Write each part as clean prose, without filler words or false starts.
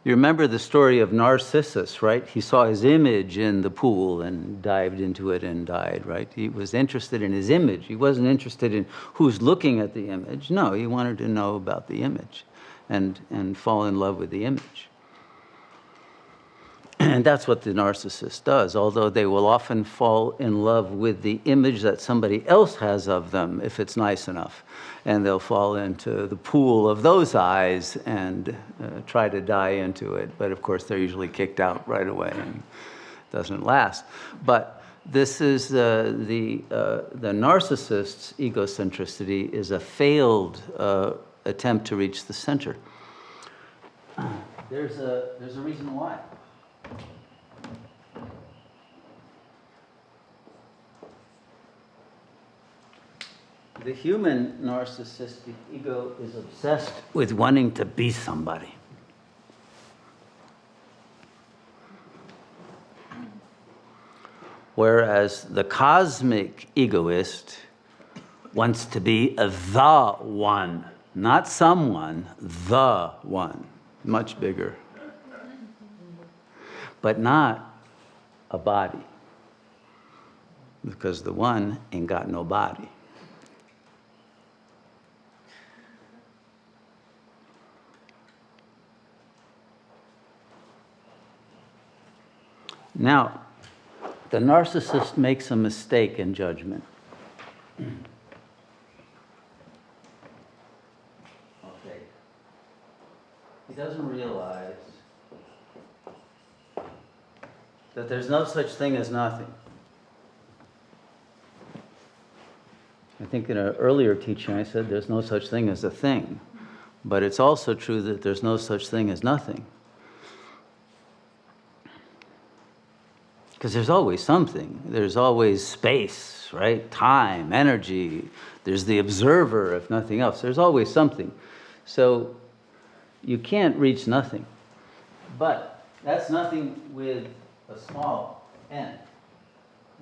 You remember the story of Narcissus, right? He saw his image in the pool and dived into it and died, right? He was interested in his image. He wasn't interested in who's looking at the image. No, he wanted to know about the image and fall in love with the image. And that's what the narcissist does, although they will often fall in love with the image that somebody else has of them, if it's nice enough. And they'll fall into the pool of those eyes and try to die into it. But of course, they're usually kicked out right away and it doesn't last. But this is the narcissist's egocentricity is a failed attempt to reach the center. There's a reason why. The human narcissistic ego is obsessed with wanting to be somebody. Whereas the cosmic egoist wants to be the one, not someone, the one, much bigger, but not a body, because the one ain't got no body. Now, the narcissist makes a mistake in judgment. Okay. He doesn't realize that there's no such thing as nothing. I think in an earlier teaching I said there's no such thing as a thing, but it's also true that there's no such thing as nothing. Because there's always something. There's always space, right? Time, energy. There's the observer, if nothing else. There's always something. So you can't reach nothing. But that's nothing with a small n.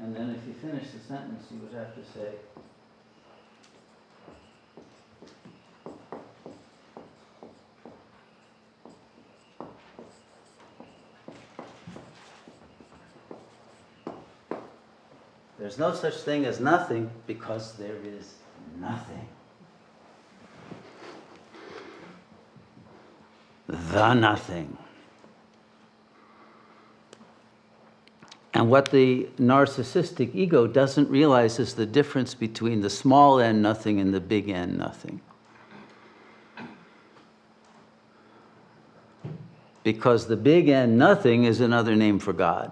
And then if you finish the sentence, you would have to say, there's no such thing as nothing because there is nothing. The nothing. And what the narcissistic ego doesn't realize is the difference between the small n nothing and the big N nothing. Because the big N nothing is another name for God,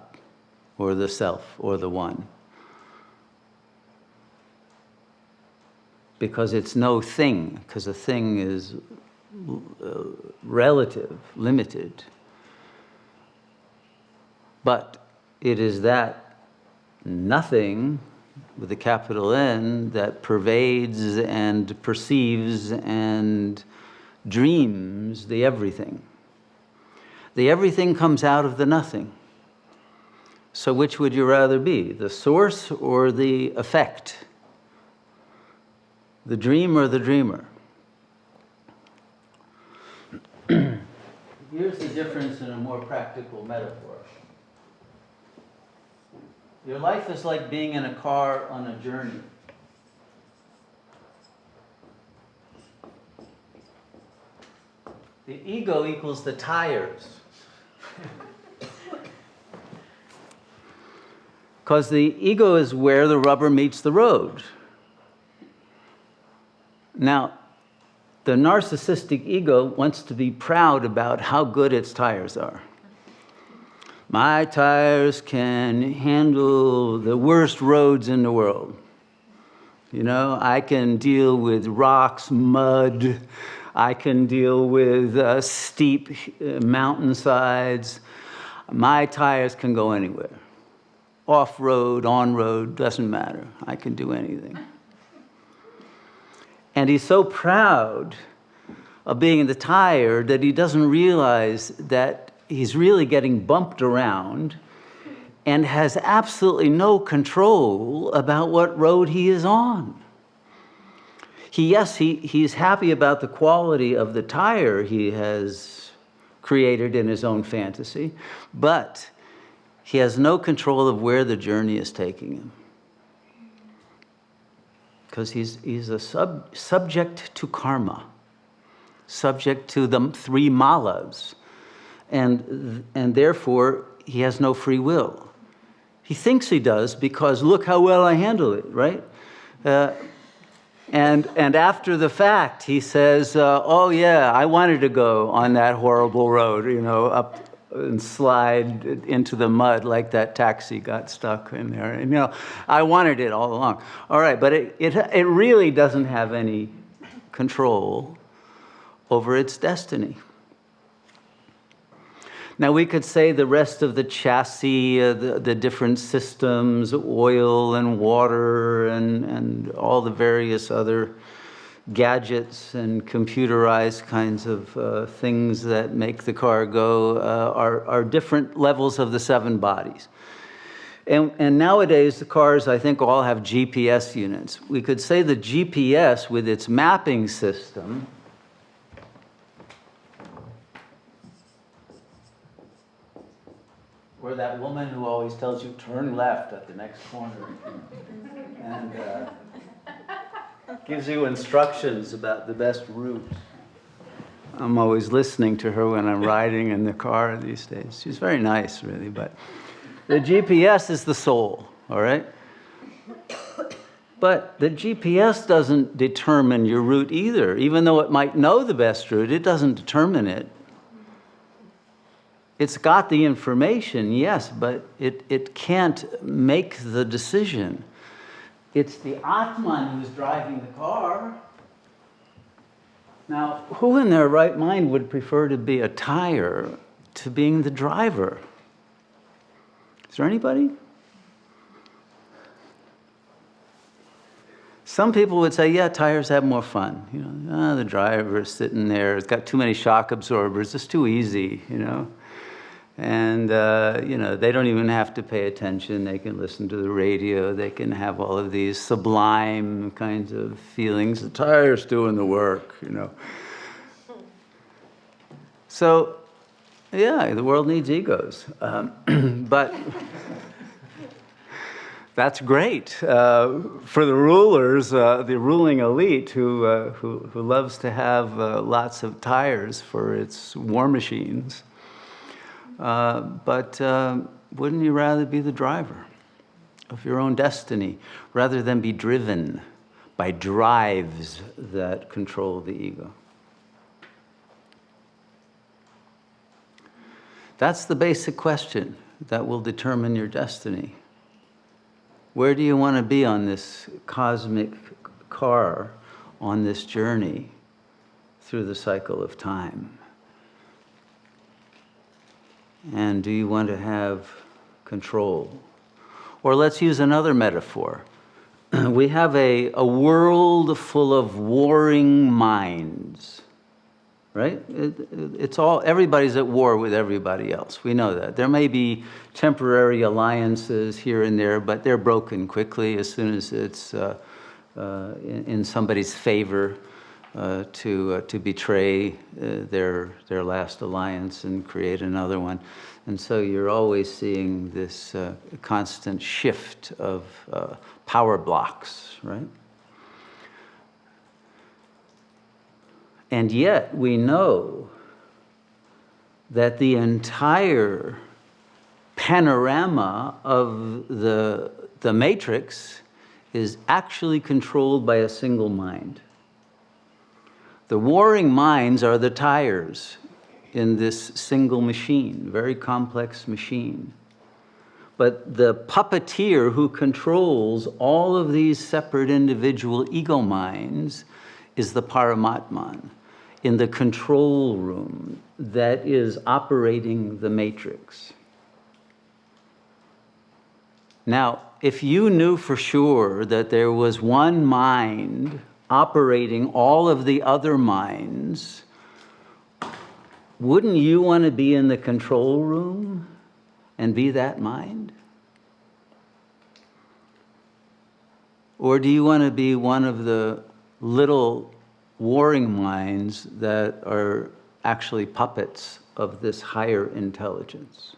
or the self, or the one. Because it's no thing, because a thing is relative, limited. But it is that nothing, with a capital N, that pervades and perceives and dreams the everything. The everything comes out of the nothing. So which would you rather be, the source or the effect? The dream or the dreamer? Here's the difference in a more practical metaphor. Your life is like being in a car on a journey. The ego equals the tires. Because the ego is where the rubber meets the road. Now, the narcissistic ego wants to be proud about how good its tires are. My tires can handle the worst roads in the world. You know, I can deal with rocks, mud. I can deal with steep mountainsides. My tires can go anywhere. Off-road, on-road, doesn't matter. I can do anything. And he's so proud of being in the tire that he doesn't realize that he's really getting bumped around and has absolutely no control about what road he is on. He's happy about the quality of the tire he has created in his own fantasy, but he has no control of where the journey is taking him. Because he's a subject to karma, subject to the three malas, and therefore he has no free will. He thinks he does because look how well I handle it, right? And after the fact, he says, oh yeah, I wanted to go on that horrible road, up and slide into the mud like that taxi got stuck in there. And, I wanted it all along. All right, but it really doesn't have any control over its destiny. Now, we could say the rest of the chassis, the different systems, oil and water and all the various other gadgets and computerized kinds of things that make the car go are different levels of the seven bodies. And nowadays, the cars, I think, all have GPS units. We could say the GPS with its mapping system or that woman who always tells you, turn left at the next corner, and gives you instructions about the best route. I'm always listening to her when I'm riding in the car these days. She's very nice, really, but the GPS is the soul, all right? But the GPS doesn't determine your route either. Even though it might know the best route, it doesn't determine it. It's got the information, yes, but it can't make the decision. It's the Atman who's driving the car. Now, who in their right mind would prefer to be a tire to being the driver? Is there anybody? Some people would say, yeah, tires have more fun. The driver is sitting there, it's got too many shock absorbers, it's too easy, And, they don't even have to pay attention. They can listen to the radio. They can have all of these sublime kinds of feelings. The tire's doing the work, So, yeah, the world needs egos. But that's great for the rulers, the ruling elite who loves to have lots of tires for its war machines. But wouldn't you rather be the driver of your own destiny rather than be driven by drives that control the ego? That's the basic question that will determine your destiny. Where do you want to be on this cosmic car, on this journey through the cycle of time? And do you want to have control? Or let's use another metaphor. We have a world full of warring minds, right? Everybody's at war with everybody else. We know that. There may be temporary alliances here and there, but they're broken quickly as soon as it's in somebody's favor to betray their last alliance and create another one. And so you're always seeing this constant shift of power blocks, right? And yet we know that the entire panorama of the matrix is actually controlled by a single mind. The warring minds are the tires in this single machine, very complex machine. But the puppeteer who controls all of these separate individual ego minds is the Paramatman in the control room that is operating the matrix. Now, if you knew for sure that there was one mind operating all of the other minds, wouldn't you want to be in the control room and be that mind? Or do you want to be one of the little warring minds that are actually puppets of this higher intelligence.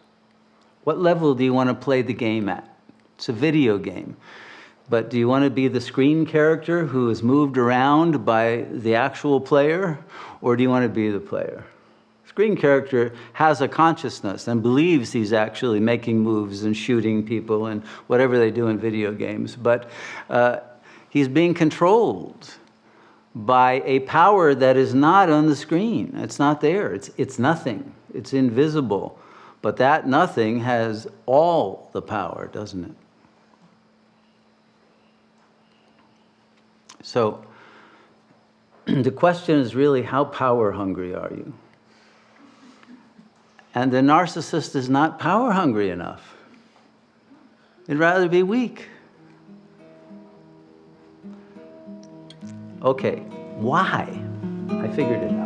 What level do you want to play the game at? It's a video game. But do you want to be the screen character who is moved around by the actual player, or do you want to be the player? Screen character has a consciousness and believes he's actually making moves and shooting people and whatever they do in video games, but he's being controlled by a power that is not on the screen. It's not there. It's nothing. It's invisible. But that nothing has all the power, doesn't it? So the question is really, how power hungry are you? And the narcissist is not power hungry enough. He'd rather be weak. Okay, why? I figured it out.